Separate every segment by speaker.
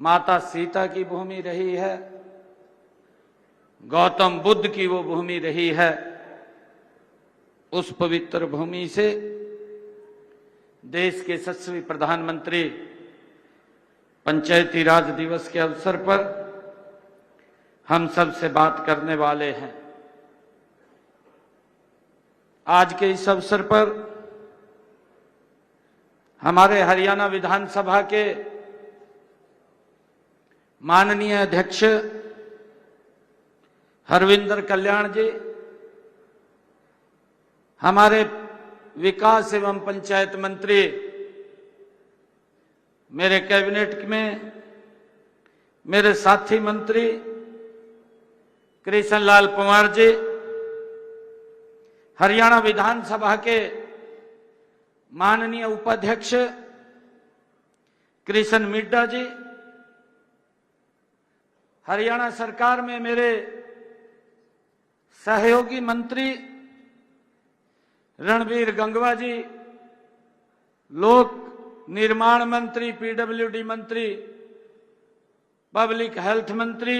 Speaker 1: माता सीता की भूमि रही है, गौतम बुद्ध की वो भूमि रही है। उस पवित्र भूमि से देश के यशस्वी प्रधानमंत्री पंचायती राज दिवस के अवसर पर हम सब से बात करने वाले हैं। आज के इस अवसर पर हमारे हरियाणा विधानसभा के माननीय अध्यक्ष हरविंदर कल्याण जी, हमारे विकास एवं पंचायत मंत्री, मेरे कैबिनेट में मेरे साथी मंत्री कृष्ण लाल पंवार जी, हरियाणा विधानसभा के माननीय उपाध्यक्ष कृष्ण मिड्डा जी, हरियाणा सरकार में मेरे सहयोगी मंत्री रणबीर गंगवा जी, लोक निर्माण मंत्री, पीडब्ल्यूडी मंत्री, पब्लिक हेल्थ मंत्री,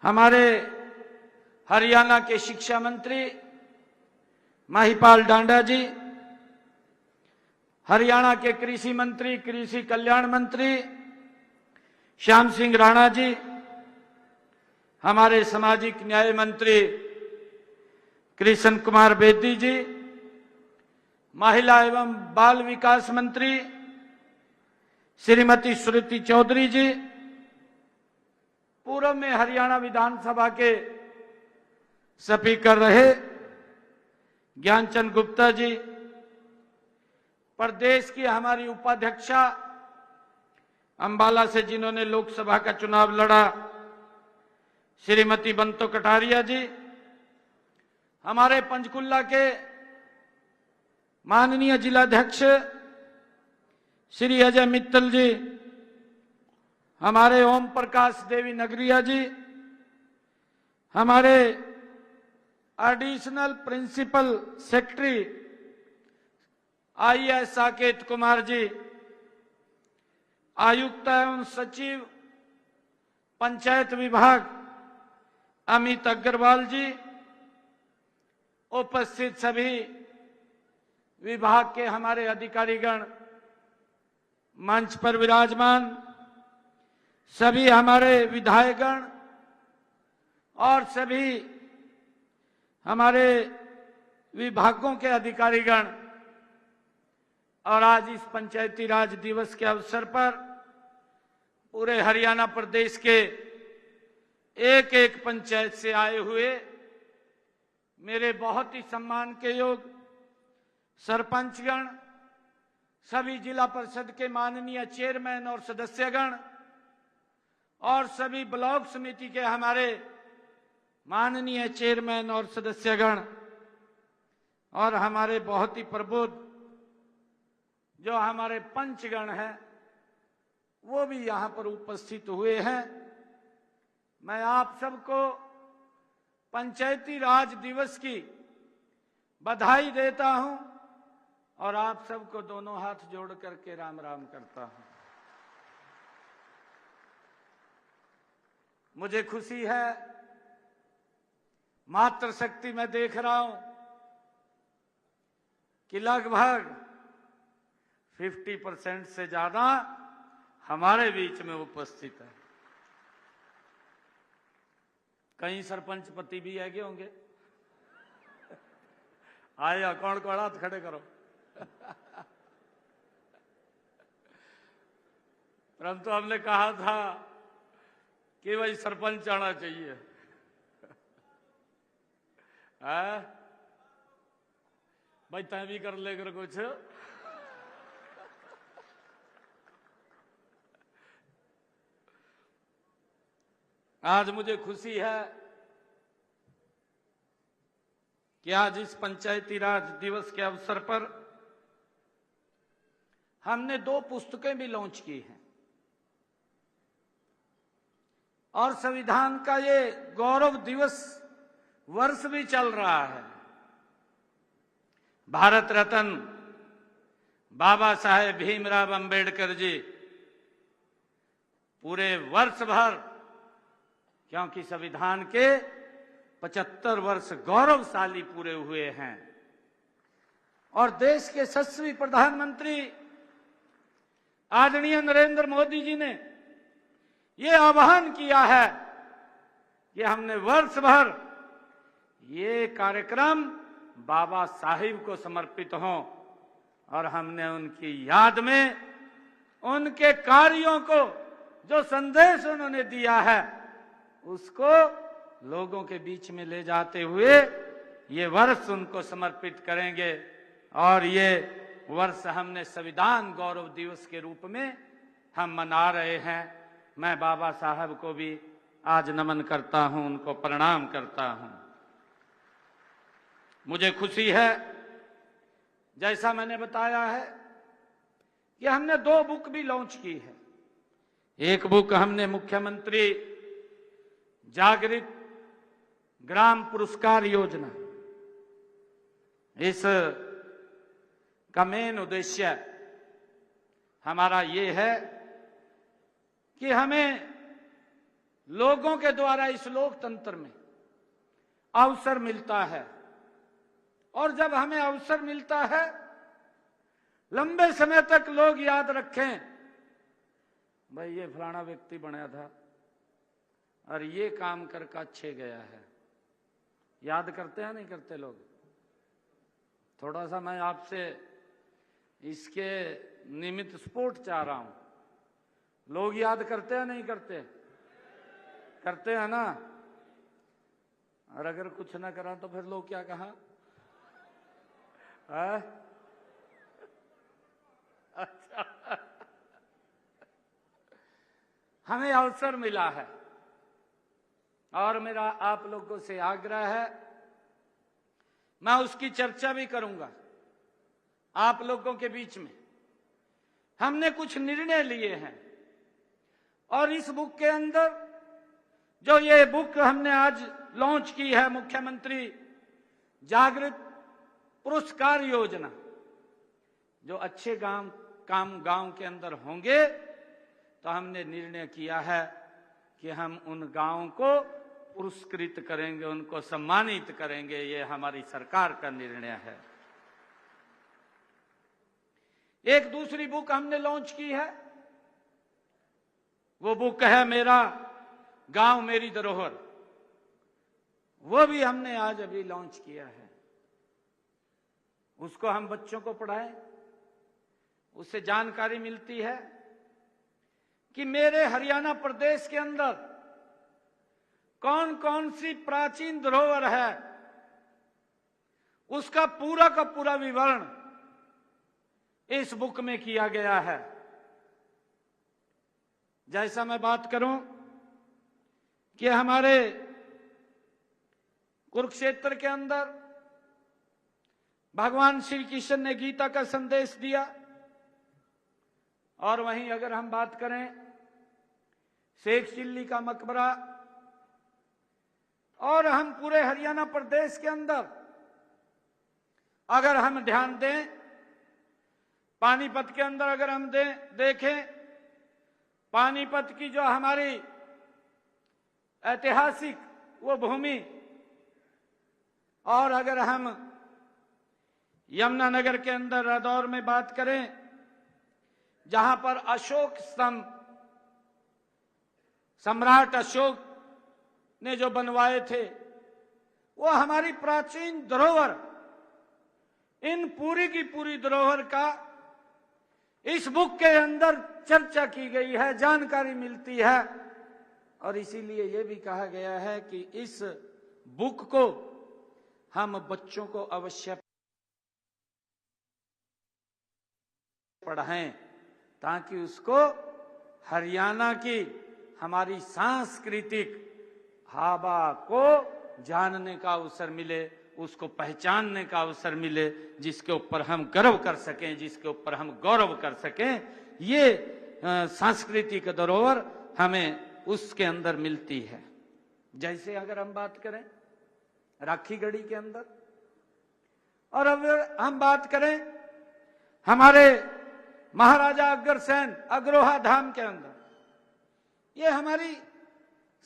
Speaker 1: हमारे हरियाणा के शिक्षा मंत्री महिपाल डांडा जी, हरियाणा के कृषि मंत्री, कृषि कल्याण मंत्री श्याम सिंह राणा जी, हमारे सामाजिक न्याय मंत्री कृष्ण कुमार बेदी जी, महिला एवं बाल विकास मंत्री श्रीमती श्रुति चौधरी जी, पूर्व में हरियाणा विधानसभा के स्पीकर रहे ज्ञानचंद गुप्ता जी, प्रदेश की हमारी उपाध्यक्षा अंबाला से जिन्होंने लोकसभा का चुनाव लड़ा श्रीमती बंतो कटारिया जी, हमारे पंचकुला के माननीय जिलाध्यक्ष श्री अजय मित्तल जी, हमारे ओम प्रकाश देवी नगरिया जी, हमारे additional principal secretary IAS Saket Kumar ji, आयुक्त एवं सचिव पंचायत विभाग अमित अग्रवाल जी, उपस्थित सभी विभाग के हमारे अधिकारीगण, मंच पर विराजमान सभी हमारे विधायकगण और सभी हमारे विभागों के अधिकारीगण, और आज इस पंचायती राज दिवस के अवसर पर पूरे हरियाणा प्रदेश के एक एक पंचायत से आए हुए मेरे बहुत ही सम्मान के योग सरपंचगण, सभी जिला परिषद के माननीय चेयरमैन और सदस्यगण और सभी ब्लॉक समिति के हमारे माननीय चेयरमैन और सदस्यगण और हमारे बहुत ही प्रबुद्ध जो हमारे पंचगण हैं वो भी यहां पर उपस्थित हुए हैं। मैं आप सबको पंचायती राज दिवस की बधाई देता हूं और आप सबको दोनों हाथ जोड़ करके राम राम करता हूं। मुझे खुशी है, मातृशक्ति में देख रहा हूं कि लगभग 50% से ज्यादा हमारे बीच में उपस्थित है। कई सरपंच पति भी आगे होंगे। आया कौन कौन हाथ खड़े करो। परंतु हमने कहा था कि भाई सरपंच आना चाहिए। भाई तय भी कर लेकर कुछ। आज मुझे खुशी है कि आज इस पंचायती राज दिवस के अवसर पर हमने 2 पुस्तकें भी लॉन्च की हैं और संविधान का ये गौरव दिवस वर्ष भी चल रहा है। भारत रत्न बाबा साहेब भीमराव अंबेडकर जी पूरे वर्ष भर, क्योंकि संविधान के 75 वर्ष गौरवशाली पूरे हुए हैं और देश के यशस्वी प्रधानमंत्री आदरणीय नरेंद्र मोदी जी ने ये आह्वान किया है कि हमने वर्ष भर ये कार्यक्रम बाबा साहिब को समर्पित हो और हमने उनकी याद में उनके कार्यों को, जो संदेश उन्होंने दिया है, उसको लोगों के बीच में ले जाते हुए ये वर्ष उनको समर्पित करेंगे। और ये वर्ष हमने संविधान गौरव दिवस के रूप में हम मना रहे हैं। मैं बाबा साहब को भी आज नमन करता हूं, उनको प्रणाम करता हूं। मुझे खुशी है, जैसा मैंने बताया है, कि हमने 2 बुक भी लॉन्च की है। एक बुक हमने मुख्यमंत्री जागृत ग्राम पुरस्कार योजना, इस का मेन उद्देश्य हमारा ये है कि हमें लोगों के द्वारा इस लोकतंत्र में अवसर मिलता है, और जब हमें अवसर मिलता है, लंबे समय तक लोग याद रखें, भाई ये फलाना व्यक्ति बना था और ये काम करके अच्छे गया है। याद करते हैं नहीं करते लोग? थोड़ा सा मैं आपसे इसके निमित्त सपोर्ट चाह रहा हूं। लोग याद करते हैं नहीं करते? करते हैं ना। और अगर कुछ ना करा तो फिर लोग क्या कहा? अच्छा, हमें अवसर मिला है और मेरा आप लोगों से आग्रह है, मैं उसकी चर्चा भी करूंगा आप लोगों के बीच में। हमने कुछ निर्णय लिए हैं और इस बुक के अंदर, जो ये बुक हमने आज लॉन्च की है, मुख्यमंत्री जागृत पुरस्कार योजना, जो अच्छे काम गांव के अंदर होंगे, तो हमने निर्णय किया है कि हम उन गांवों को पुरस्कृत करेंगे, उनको सम्मानित करेंगे। ये हमारी सरकार का निर्णय है। एक दूसरी बुक हमने लॉन्च की है, वो बुक है मेरा गांव मेरी धरोहर। वो भी हमने आज अभी लॉन्च किया है। उसको हम बच्चों को पढ़ाएं, उससे जानकारी मिलती है कि मेरे हरियाणा प्रदेश के अंदर कौन कौन सी प्राचीन धरोहर है, उसका पूरा का पूरा विवरण इस बुक में किया गया है। जैसा मैं बात करूं कि हमारे कुरुक्षेत्र के अंदर भगवान श्री कृष्ण ने गीता का संदेश दिया, और वहीं अगर हम बात करें शेख चिल्ली का मकबरा, और हम पूरे हरियाणा प्रदेश के अंदर अगर हम ध्यान दें, पानीपत के अंदर अगर हम देखें, पानीपत की जो हमारी ऐतिहासिक वो भूमि, और अगर हम यमुनानगर के अंदर रादौर में बात करें, जहां पर अशोक स्तंभ सम्राट अशोक ने जो बनवाए थे, वो हमारी प्राचीन धरोहर, इन पूरी की पूरी धरोहर का इस बुक के अंदर चर्चा की गई है, जानकारी मिलती है। और इसीलिए ये भी कहा गया है कि इस बुक को हम बच्चों को अवश्य पढ़ाएं, ताकि उसको हरियाणा की हमारी सांस्कृतिक हवा को जानने का अवसर मिले, उसको पहचानने का अवसर मिले, जिसके ऊपर हम गर्व कर सकें, जिसके ऊपर हम गौरव कर सकें। ये सांस्कृतिक धरोहर हमें उसके अंदर मिलती है। जैसे अगर हम बात करें राखी गढ़ी के अंदर, और अगर हम बात करें हमारे महाराजा अग्रसेन अग्रोहा धाम के अंदर, ये हमारी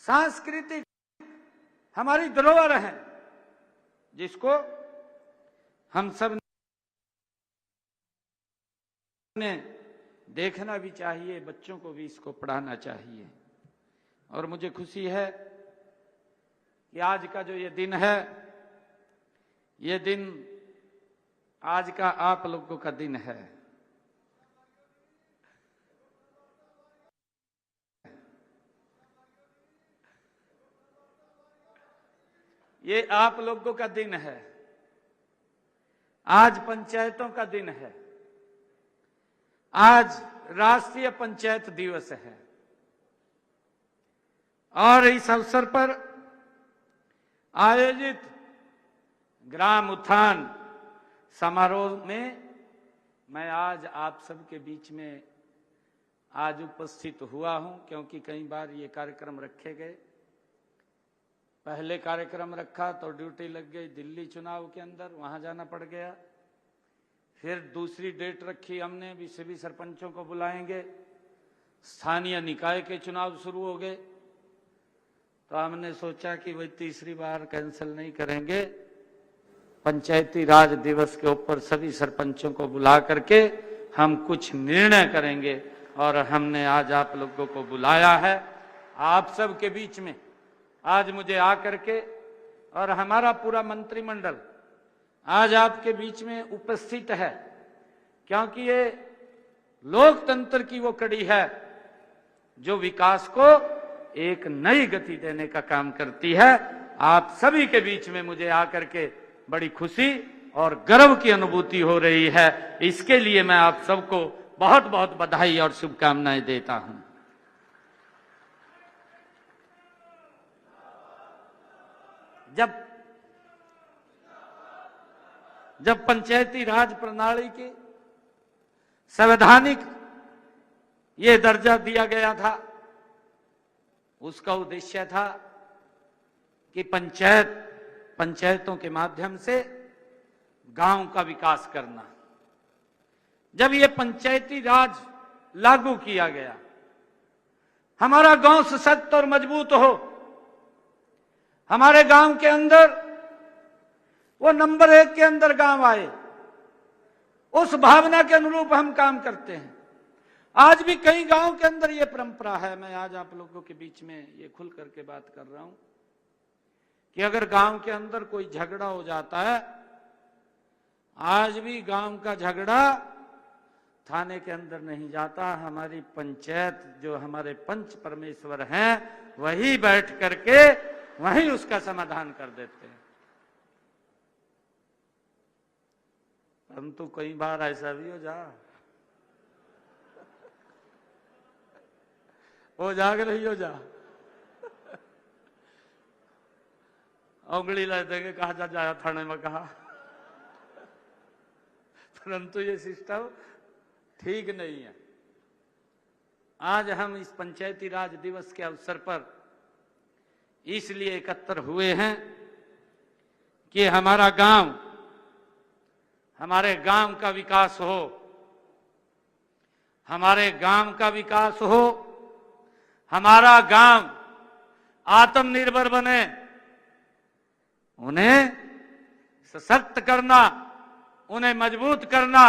Speaker 1: सांस्कृतिक, हमारी धरोहर है, जिसको हम सब ने देखना भी चाहिए, बच्चों को भी इसको पढ़ाना चाहिए। और मुझे खुशी है कि आज का जो ये दिन है, ये दिन आज का आप लोगों का दिन है। ये आप लोगों का दिन है। आज पंचायतों का दिन है। आज राष्ट्रीय पंचायत दिवस है। और इस अवसर पर आयोजित ग्राम उत्थान समारोह में मैं आज आप सबके बीच में आज उपस्थित हुआ हूं, क्योंकि कई बार ये कार्यक्रम रखे गए। पहले कार्यक्रम रखा तो ड्यूटी लग गई दिल्ली चुनाव के अंदर, वहां जाना पड़ गया। फिर दूसरी डेट रखी हमने, भी सभी सरपंचों को बुलाएंगे, स्थानीय निकाय के चुनाव शुरू हो गए। तो हमने सोचा कि वही तीसरी बार कैंसिल नहीं करेंगे, पंचायती राज दिवस के ऊपर सभी सरपंचों को बुला करके हम कुछ निर्णय करेंगे। और हमने आज आप लोगों को बुलाया है आप सब के बीच में। आज मुझे आकर के और हमारा पूरा मंत्रिमंडल आज आपके बीच में उपस्थित है, क्योंकि ये लोकतंत्र की वो कड़ी है जो विकास को एक नई गति देने का काम करती है। आप सभी के बीच में मुझे आकर के बड़ी खुशी और गर्व की अनुभूति हो रही है। इसके लिए मैं आप सबको बहुत बहुत बधाई और शुभकामनाएं देता हूं। जब पंचायती राज प्रणाली की संवैधानिक ये दर्जा दिया गया था, उसका उद्देश्य था कि पंचायतों के माध्यम से गांव का विकास करना। जब ये पंचायती राज लागू किया गया, हमारा गांव सशक्त और मजबूत हो, हमारे गांव के अंदर वो नंबर 1 के अंदर गांव आए, उस भावना के अनुरूप हम काम करते हैं। आज भी कई गांव के अंदर ये परंपरा है। मैं आज आप लोगों के बीच में ये खुल करके बात कर रहा हूं कि अगर गांव के अंदर कोई झगड़ा हो जाता है, आज भी गांव का झगड़ा थाने के अंदर नहीं जाता। हमारी पंचायत जो हमारे पंच परमेश्वर हैं, वही बैठ करके वहीं उसका समाधान कर देते हैं। परंतु कई बार ऐसा भी हो जाग रही हो जा उंगली ला देंगे, कहा जा जाया थाने में कहा। परंतु ये सिस्टम ठीक नहीं है। आज हम इस पंचायती राज दिवस के अवसर पर इसलिए एकत्र हुए हैं कि हमारा गांव, हमारे गांव का विकास हो, हमारे गांव का विकास हो, हमारा गांव आत्मनिर्भर बने, उन्हें सशक्त करना, उन्हें मजबूत करना,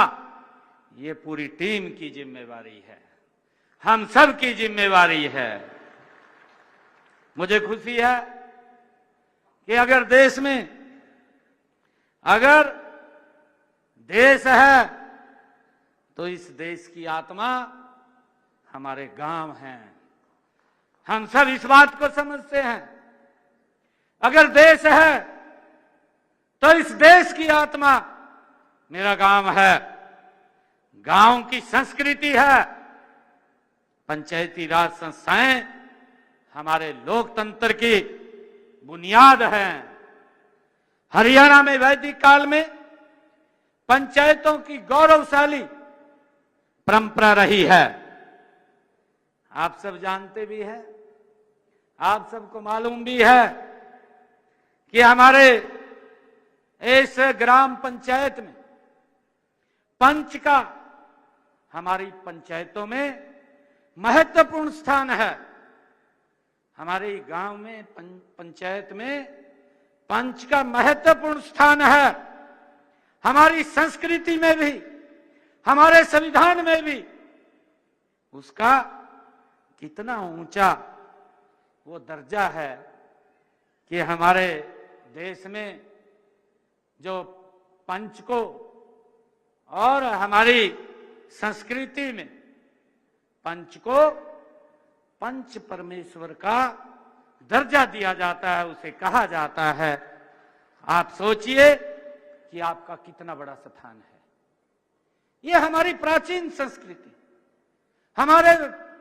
Speaker 1: ये पूरी टीम की जिम्मेवारी है, हम सब की जिम्मेवारी है। मुझे खुशी है कि अगर देश है तो इस देश की आत्मा हमारे गांव हैं। हम सब इस बात को समझते हैं। अगर देश है तो इस देश की आत्मा मेरा गांव है। गांव की संस्कृति है। पंचायती राज संस्थाएं हमारे लोकतंत्र की बुनियाद है। हरियाणा में वैदिक काल में पंचायतों की गौरवशाली परंपरा रही है। आप सब जानते भी हैं, आप सबको मालूम भी है कि हमारे इस ग्राम पंचायत में पंच का हमारी पंचायतों में महत्वपूर्ण स्थान है। हमारे गांव में पंचायत में पंच का महत्वपूर्ण स्थान है। हमारी संस्कृति में भी, हमारे संविधान में भी उसका कितना ऊंचा वो दर्जा है कि हमारे देश में जो पंच को और हमारी संस्कृति में पंच को पंच परमेश्वर का दर्जा दिया जाता है, उसे कहा जाता है। आप सोचिए कि आपका कितना बड़ा स्थान है। ये हमारी प्राचीन संस्कृति, हमारे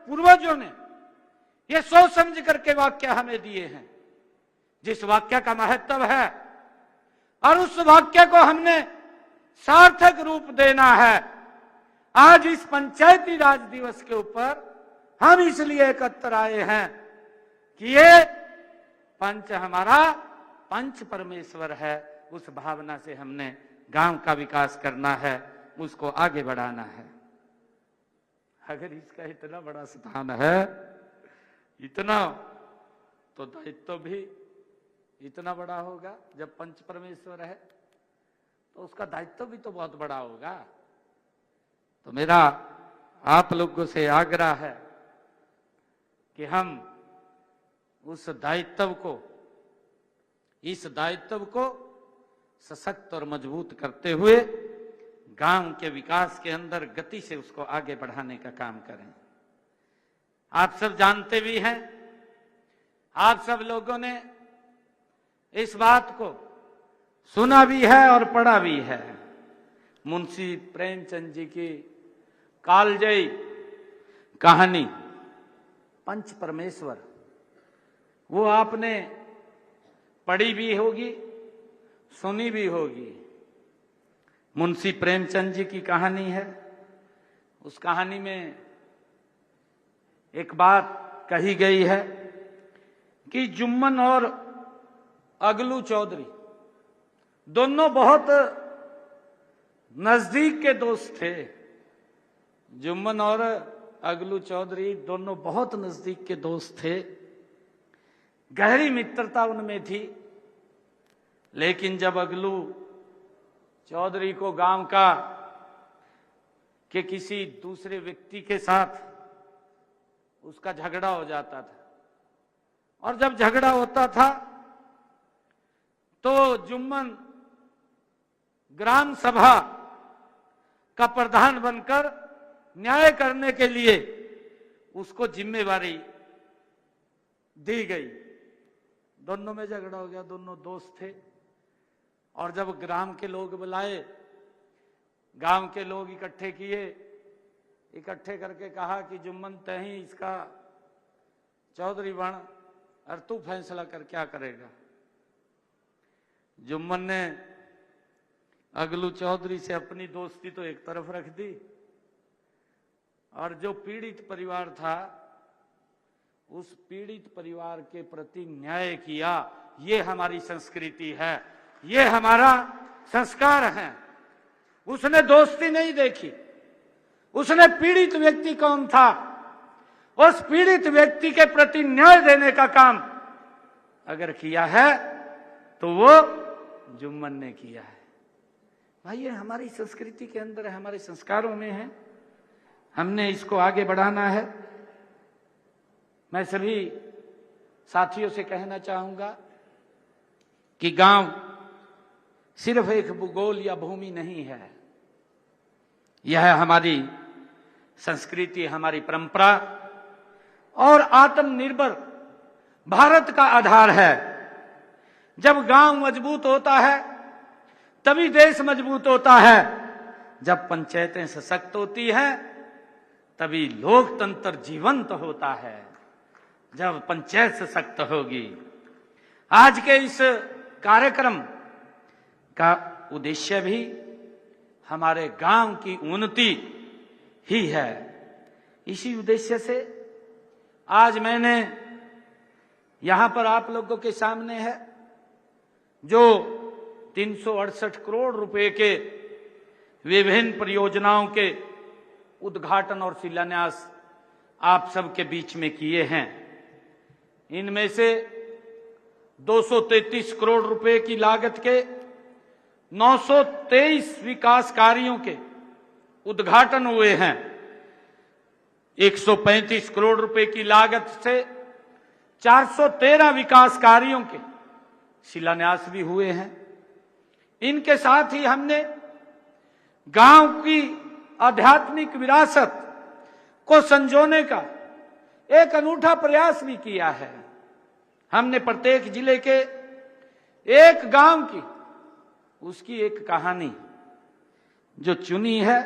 Speaker 1: पूर्वजों ने ये सोच समझ करके वाक्य हमें दिए हैं, जिस वाक्य का महत्व है, और उस वाक्य को हमने सार्थक रूप देना है। आज इस पंचायती राज दिवस के ऊपर हम इसलिए एकत्र आए हैं कि ये पंच हमारा पंच परमेश्वर है। उस भावना से हमने गांव का विकास करना है, उसको आगे बढ़ाना है। अगर इसका इतना बड़ा स्थान है, इतना, तो दायित्व भी इतना बड़ा होगा। जब पंच परमेश्वर है तो उसका दायित्व भी तो बहुत बड़ा होगा। तो मेरा आप लोगों से आग्रह है कि हम उस दायित्व को, इस दायित्व को सशक्त और मजबूत करते हुए गांव के विकास के अंदर गति से उसको आगे बढ़ाने का काम करें। आप सब जानते भी हैं, आप सब लोगों ने इस बात को सुना भी है और पढ़ा भी है। मुंशी प्रेमचंद जी की कालजयी कहानी पंच परमेश्वर, वो आपने पढ़ी भी होगी, सुनी भी होगी। मुंशी प्रेमचंद जी की कहानी है। उस कहानी में एक बात कही गई है कि जुम्मन और अगलू चौधरी दोनों बहुत नजदीक के दोस्त थे। जुम्मन और अगलू चौधरी दोनों बहुत नजदीक के दोस्त थे, गहरी मित्रता उनमें थी। लेकिन जब अगलू चौधरी को गांव का के किसी दूसरे व्यक्ति के साथ उसका झगड़ा हो जाता था, और जब झगड़ा होता था तो जुम्मन ग्राम सभा का प्रधान बनकर न्याय करने के लिए उसको जिम्मेवारी दी गई। दोनों में झगड़ा हो गया, दोनों दोस्त थे। और जब ग्राम के लोग बुलाए, गांव के लोग इकट्ठे किए, इकट्ठे करके कहा कि जुम्मन तही इसका चौधरी बन और तू फैसला कर क्या करेगा। जुम्मन ने अगलू चौधरी से अपनी दोस्ती तो एक तरफ रख दी, और जो पीड़ित परिवार था उस पीड़ित परिवार के प्रति न्याय किया। ये हमारी संस्कृति है, ये हमारा संस्कार है। उसने दोस्ती नहीं देखी, उसने पीड़ित व्यक्ति कौन था, उस पीड़ित व्यक्ति के प्रति न्याय देने का काम अगर किया है तो वो जुम्मन ने किया है। भाई ये हमारी संस्कृति के अंदर है, हमारे संस्कारों में है, हमने इसको आगे बढ़ाना है। मैं सभी साथियों से कहना चाहूंगा कि गांव सिर्फ एक भूगोल या भूमि नहीं है, यह हमारी संस्कृति, हमारी परंपरा और आत्मनिर्भर भारत का आधार है। जब गांव मजबूत होता है तभी देश मजबूत होता है। जब पंचायतें सशक्त होती हैं तभी लोकतंत्र जीवंत होता है। जब पंचायत सशक्त होगी। आज के इस कार्यक्रम का उद्देश्य भी हमारे गांव की उन्नति ही है। इसी उद्देश्य से आज मैंने यहां पर आप लोगों के सामने है जो 368 करोड़ रुपए के विभिन्न परियोजनाओं के उद्घाटन और शिलान्यास आप सबके बीच में किए हैं। इनमें से 233 करोड़ रुपए की लागत के 923 विकास कार्यों के उद्घाटन हुए हैं। 135 करोड़ रुपए की लागत से 413 विकास कार्यों के शिलान्यास भी हुए हैं। इनके साथ ही हमने गांव की आध्यात्मिक विरासत को संजोने का एक अनूठा प्रयास भी किया है। हमने प्रत्येक जिले के एक गांव की उसकी एक कहानी जो चुनी है,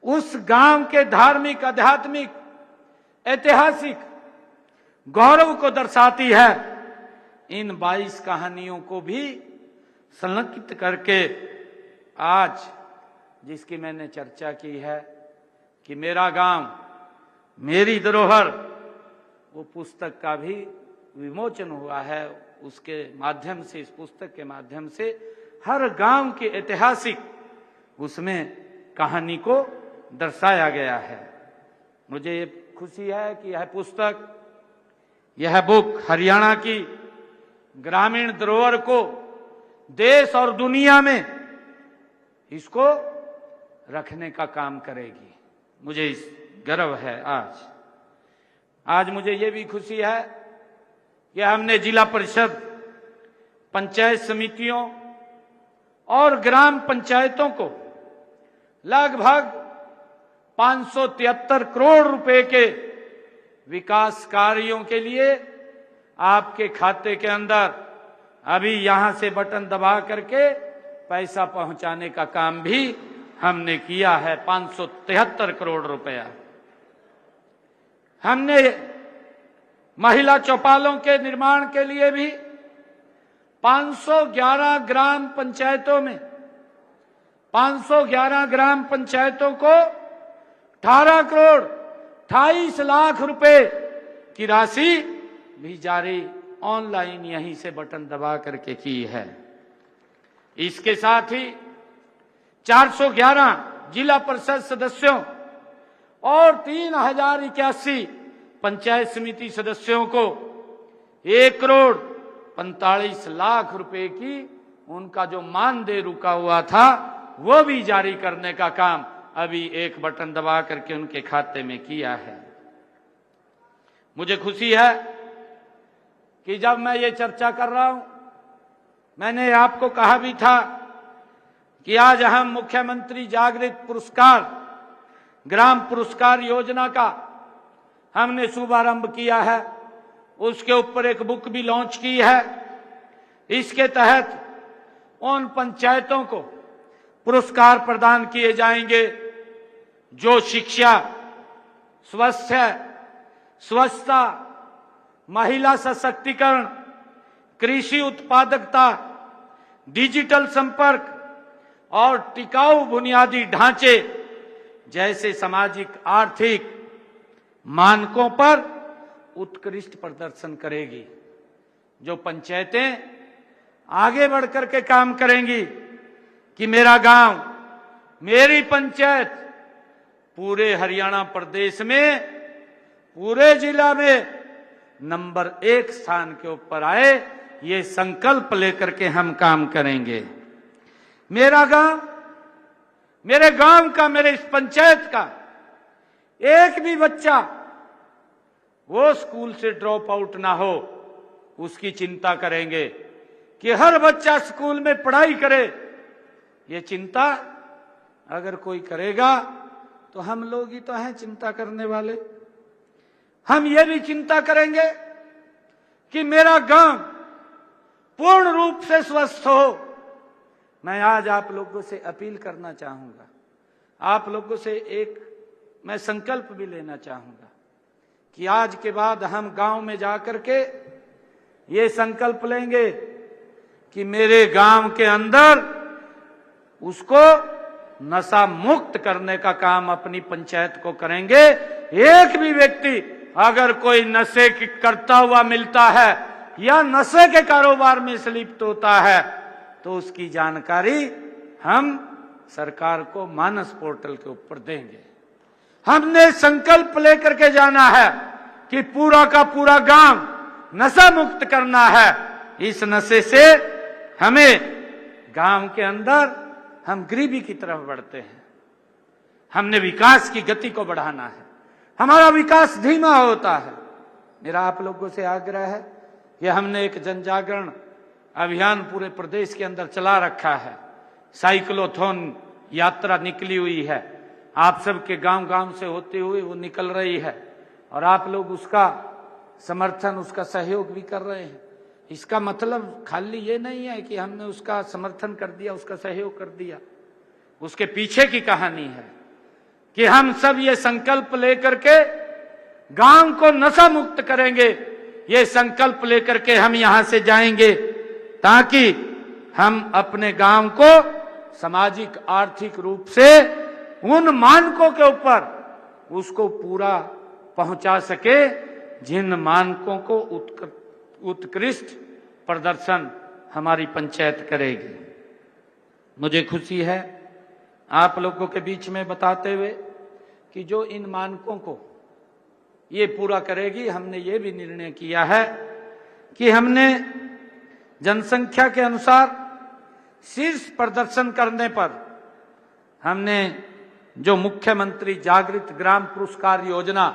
Speaker 1: उस गांव के धार्मिक, आध्यात्मिक, ऐतिहासिक गौरव को दर्शाती है। इन 22 कहानियों को भी संलग्नित करके आज जिसकी मैंने चर्चा की है कि मेरा गांव मेरी धरोहर, वो पुस्तक का भी विमोचन हुआ है। उसके माध्यम से, इस पुस्तक के माध्यम से हर गांव के ऐतिहासिक उसमें कहानी को दर्शाया गया है। मुझे ये खुशी है कि यह पुस्तक, यह बुक हरियाणा की ग्रामीण धरोहर को देश और दुनिया में इसको रखने का काम करेगी। मुझे इस गर्व है। आज मुझे ये भी खुशी है कि हमने जिला परिषद, पंचायत समितियों और ग्राम पंचायतों को लगभग 573 करोड़ रुपए के विकास कार्यों के लिए आपके खाते के अंदर अभी यहां से बटन दबा करके पैसा पहुंचाने का काम भी हमने किया है। 573 करोड़ रुपया। हमने महिला चौपालों के निर्माण के लिए भी 511 ग्राम पंचायतों में 511 ग्राम पंचायतों को 18 करोड़ 28 लाख रुपए की राशि भी जारी ऑनलाइन यहीं से बटन दबा करके की है। इसके साथ ही 411 जिला परिषद सदस्यों और 3081 पंचायत समिति सदस्यों को 1 करोड़ 45 लाख रुपए की उनका जो मानदेय रुका हुआ था वो भी जारी करने का काम अभी एक बटन दबा करके उनके खाते में किया है। मुझे खुशी है कि जब मैं ये चर्चा कर रहा हूं, मैंने आपको कहा भी था कि आज हम मुख्यमंत्री जागृत पुरस्कार, ग्राम पुरस्कार योजना का हमने शुभारंभ किया है। उसके ऊपर एक बुक भी लॉन्च की है। इसके तहत उन पंचायतों को पुरस्कार प्रदान किए जाएंगे जो शिक्षा, स्वास्थ्य, स्वच्छता, महिला सशक्तिकरण, कृषि उत्पादकता, डिजिटल संपर्क और टिकाऊ बुनियादी ढांचे जैसे सामाजिक आर्थिक मानकों पर उत्कृष्ट प्रदर्शन करेगी। जो पंचायतें आगे बढ़कर के काम करेंगी कि मेरा गांव, मेरी पंचायत पूरे हरियाणा प्रदेश में, पूरे जिला में नंबर 1 स्थान के ऊपर आए, ये संकल्प लेकर के हम काम करेंगे। मेरा गांव, मेरे गांव का, मेरे इस पंचायत का एक भी बच्चा वो स्कूल से ड्रॉप आउट ना हो, उसकी चिंता करेंगे कि हर बच्चा स्कूल में पढ़ाई करे। ये चिंता अगर कोई करेगा तो हम लोग ही तो हैं चिंता करने वाले। हम ये भी चिंता करेंगे कि मेरा गांव पूर्ण रूप से स्वस्थ हो। मैं आज आप लोगों से अपील करना चाहूंगा, आप लोगों से एक मैं संकल्प भी लेना चाहूंगा कि आज के बाद हम गांव में जाकर के ये संकल्प लेंगे कि मेरे गांव के अंदर उसको नशा मुक्त करने का काम अपनी पंचायत को करेंगे। एक भी व्यक्ति अगर कोई नशे की करता हुआ मिलता है या नशे के कारोबार में संलिप्त होता है तो उसकी जानकारी हम सरकार को मानस पोर्टल के ऊपर देंगे। हमने संकल्प लेकर के जाना है कि पूरा का पूरा गांव नशा मुक्त करना है। इस नशे से हमें गांव के अंदर हम गरीबी की तरफ बढ़ते हैं। हमने विकास की गति को बढ़ाना है, हमारा विकास धीमा होता है। मेरा आप लोगों से आग्रह है कि हमने एक जनजागरण अभियान पूरे प्रदेश के अंदर चला रखा है। साइक्लोथॉन यात्रा निकली हुई है, आप सबके गांव गांव से होते हुए वो निकल रही है और आप लोग उसका समर्थन, उसका सहयोग भी कर रहे हैं। इसका मतलब खाली ये नहीं है कि हमने उसका समर्थन कर दिया, उसका सहयोग कर दिया। उसके पीछे की कहानी है कि हम सब ये संकल्प लेकर के गांव को नशा मुक्त करेंगे। ये संकल्प लेकर के हम यहां से जाएंगे ताकि हम अपने गांव को सामाजिक आर्थिक रूप से उन मानकों के ऊपर उसको पूरा पहुंचा सके जिन मानकों को उत्कृष्ट प्रदर्शन हमारी पंचायत करेगी। मुझे खुशी है आप लोगों के बीच में बताते हुए कि जो इन मानकों को ये पूरा करेगी, हमने ये भी निर्णय किया है कि हमने जनसंख्या के अनुसार शीर्ष प्रदर्शन करने पर हमने जो मुख्यमंत्री जागृत ग्राम पुरस्कार योजना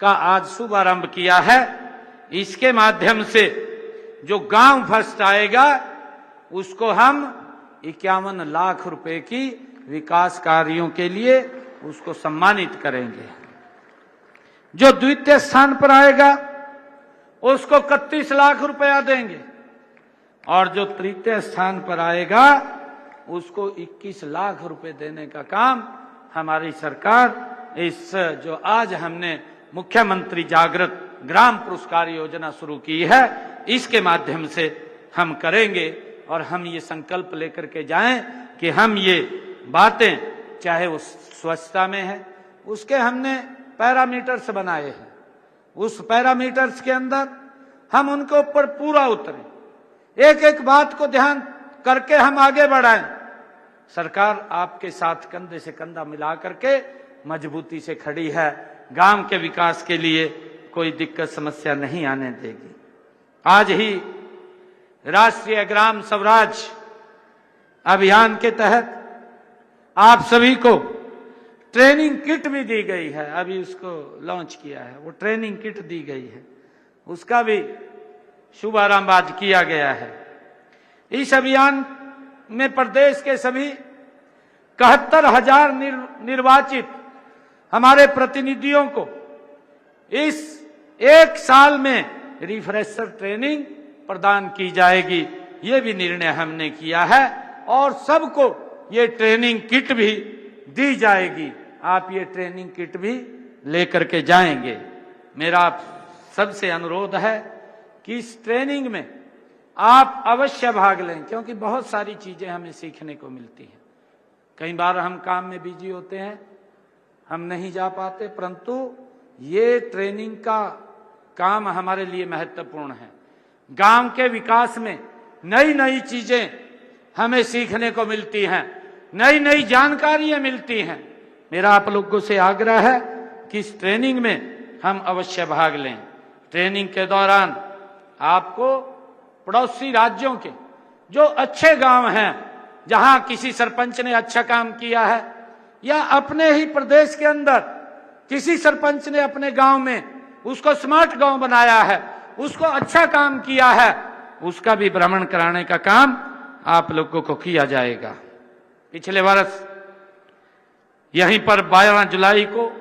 Speaker 1: का आज शुभारंभ किया है। इसके माध्यम से जो गांव फर्स्ट आएगा उसको हम 51 लाख रुपए की विकास कार्यों के लिए उसको सम्मानित करेंगे। जो द्वितीय स्थान पर आएगा उसको 31 लाख रुपया देंगे और जो तृतीय स्थान पर आएगा उसको 21 लाख रुपए देने का काम हमारी सरकार इस जो आज हमने मुख्यमंत्री जागृत ग्राम पुरस्कार योजना शुरू की है इसके माध्यम से हम करेंगे। और हम ये संकल्प लेकर के जाएं कि हम ये बातें, चाहे वो स्वच्छता में है, उसके हमने पैरामीटर्स बनाए हैं। उस पैरामीटर्स के अंदर हम उनके ऊपर पूरा उतरें, एक एक बात को ध्यान करके हम आगे बढ़ाएं। सरकार आपके साथ कंधे से कंधा मिला करके मजबूती से खड़ी है, गांव के विकास के लिए कोई दिक्कत समस्या नहीं आने देगी। आज ही राष्ट्रीय ग्राम स्वराज अभियान के तहत आप सभी को ट्रेनिंग किट भी दी गई है। अभी उसको लॉन्च किया है, वो ट्रेनिंग किट दी गई है, उसका भी शुभारंभ आज किया गया है। इस अभियान में प्रदेश के सभी 71,000 निर्वाचित हमारे प्रतिनिधियों को इस एक साल में रिफ्रेशर ट्रेनिंग प्रदान की जाएगी। ये भी निर्णय हमने किया है और सबको ये ट्रेनिंग किट भी दी जाएगी। आप ये ट्रेनिंग किट भी लेकर के जाएंगे। मेरा आप सबसे अनुरोध है कि इस ट्रेनिंग में आप अवश्य भाग लें, क्योंकि बहुत सारी चीजें हमें सीखने को मिलती हैं। कई बार हम काम में बिजी होते हैं, हम नहीं जा पाते, परंतु ये ट्रेनिंग का काम हमारे लिए महत्वपूर्ण है। गांव के विकास में नई नई चीजें हमें सीखने को मिलती हैं, नई नई जानकारियां मिलती हैं। मेरा आप लोगों से आग्रह है कि इस ट्रेनिंग में हम अवश्य भाग लें। ट्रेनिंग के दौरान आपको पड़ोसी राज्यों के जो अच्छे गांव हैं, जहां किसी सरपंच ने अच्छा काम किया है या अपने ही प्रदेश के अंदर किसी सरपंच ने अपने गांव में उसको स्मार्ट गांव बनाया है, उसको अच्छा काम किया है, उसका भी भ्रमण कराने का काम आप लोगों को किया जाएगा। पिछले वर्ष यहीं पर 12 जुलाई को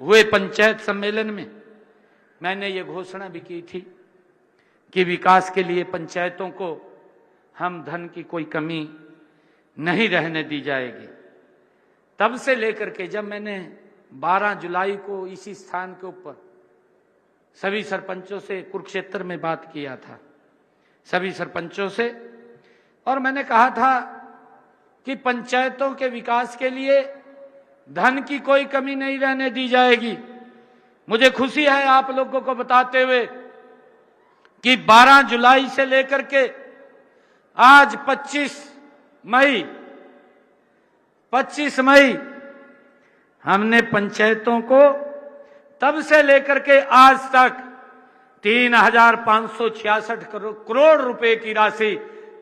Speaker 1: हुए पंचायत सम्मेलन में मैंने ये घोषणा भी की थी कि विकास के लिए पंचायतों को हम धन की कोई कमी नहीं रहने दी जाएगी। तब से लेकर के जब मैंने 12 जुलाई को इसी स्थान के ऊपर सभी सरपंचों से कुरुक्षेत्र में बात किया था, सभी सरपंचों से, और मैंने कहा था कि पंचायतों के विकास के लिए धन की कोई कमी नहीं रहने दी जाएगी। मुझे खुशी है आप लोगों को बताते हुए कि 12 जुलाई से लेकर के आज 25 मई हमने पंचायतों को तब से लेकर के आज तक 3,566 करोड़ रुपए की राशि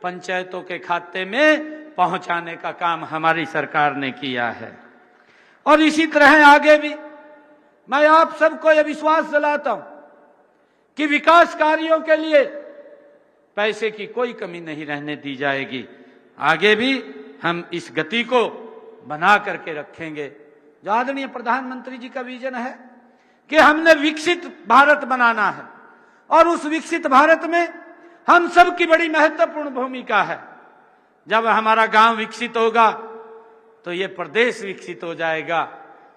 Speaker 1: पंचायतों के खाते में पहुंचाने का काम हमारी सरकार ने किया है। और इसी तरह आगे भी मैं आप सबको यह विश्वास दिलाता हूं कि विकास कार्यों के लिए पैसे की कोई कमी नहीं रहने दी जाएगी। आगे भी हम इस गति को बना करके रखेंगे। जो आदरणीय प्रधानमंत्री जी का विजन है कि हमने विकसित भारत बनाना है और उस विकसित भारत में हम सब की बड़ी महत्वपूर्ण भूमिका है। जब हमारा गांव विकसित होगा तो ये प्रदेश विकसित हो जाएगा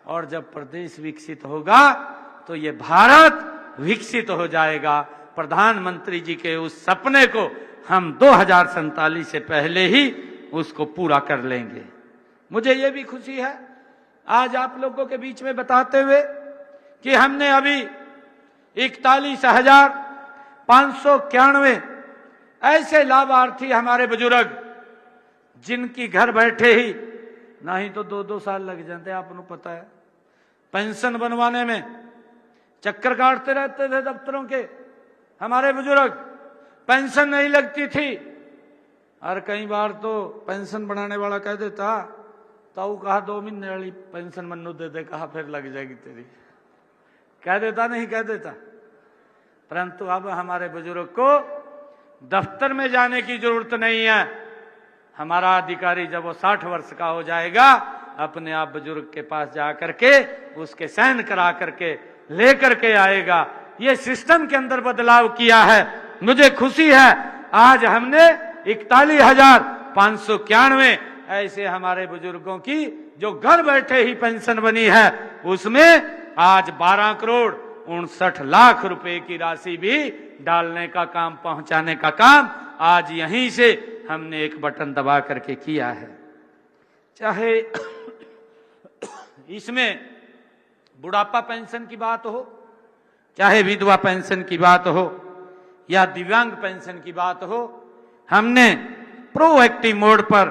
Speaker 1: और जब प्रदेश विकसित होगा तो ये भारत विकसित हो जाएगा। प्रधानमंत्री जी के उस सपने को हम 2047 से पहले ही उसको पूरा कर लेंगे। मुझे ये भी खुशी है आज आप लोगों के बीच में बताते हुए कि हमने अभी 41,591 ऐसे लाभार्थी हमारे बुजुर्ग जिनकी घर बैठे ही नहीं तो 2-2 साल लग जाते, आपको पता है, पेंशन बनवाने में चक्कर काटते रहते थे दफ्तरों के हमारे बुजुर्ग, पेंशन नहीं लगती थी। और कई बार तो पेंशन बनाने वाला कह देता तो कहा 2 महीने वाली पेंशन मन्नू दे दे, कहा फिर लग जाएगी तेरी, कह देता नहीं कह देता। परंतु अब हमारे बुजुर्ग को दफ्तर में जाने की जरूरत नहीं है। हमारा अधिकारी जब वो 60 वर्ष का हो जाएगा अपने आप बुजुर्ग के पास जा करके उसके साइन करा करके ले करके आएगा। ये सिस्टम के अंदर बदलाव किया है। मुझे खुशी है आज हमने 41,591 ऐसे हमारे बुजुर्गों की जो घर बैठे ही पेंशन बनी है उसमें आज 12 करोड़ 59 लाख रुपए की राशि भी डालने का काम, पहुंचाने का काम आज यहीं से हमने एक बटन दबा करके किया है। चाहे इसमें बुढ़ापा पेंशन की बात हो, चाहे विधवा पेंशन की बात हो या दिव्यांग पेंशन की बात हो, हमने प्रोएक्टिव मोड पर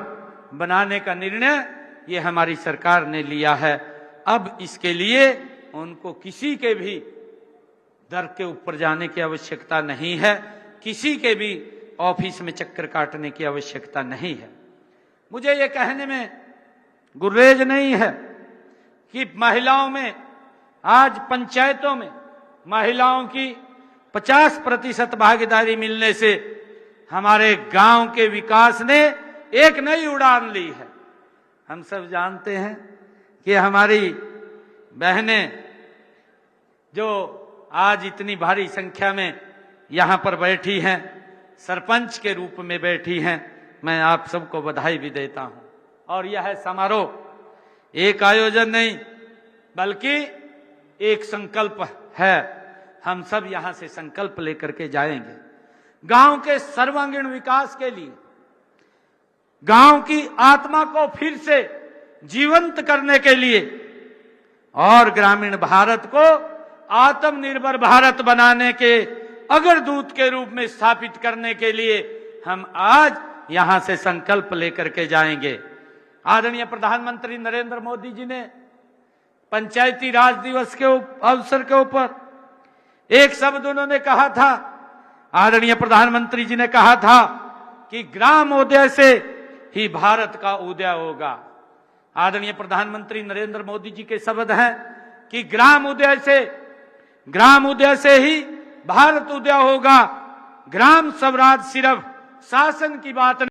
Speaker 1: बनाने का निर्णय ये हमारी सरकार ने लिया है। अब इसके लिए उनको किसी के भी दर के ऊपर जाने की आवश्यकता नहीं है, किसी के भी ऑफिस में चक्कर काटने की आवश्यकता नहीं है। मुझे ये कहने में गुरेज नहीं है कि महिलाओं में आज पंचायतों में महिलाओं की 50% भागीदारी मिलने से हमारे गांव के विकास ने एक नई उड़ान ली है। हम सब जानते हैं कि हमारी बहनें जो आज इतनी भारी संख्या में यहां पर बैठी हैं, सरपंच के रूप में बैठी हैं, मैं आप सबको बधाई भी देता हूं। और यह समारोह एक आयोजन नहीं बल्कि एक संकल्प है। हम सब यहां से संकल्प लेकर के जाएंगे गांव के सर्वांगीण विकास के लिए, गांव की आत्मा को फिर से जीवंत करने के लिए और ग्रामीण भारत को आत्मनिर्भर भारत बनाने के अग्रदूत के रूप में स्थापित करने के लिए हम आज यहां से संकल्प लेकर के जाएंगे। आदरणीय प्रधानमंत्री नरेंद्र मोदी जी ने पंचायती राज दिवस के अवसर के ऊपर एक शब्द उन्होंने कहा था, आदरणीय प्रधानमंत्री जी ने कहा था कि ग्रामोदय से ही भारत का उदय होगा। आदरणीय प्रधानमंत्री नरेंद्र मोदी जी के शब्द हैं कि ग्राम उदय से ही भारत उदय होगा। ग्राम स्वराज सिर्फ शासन की बात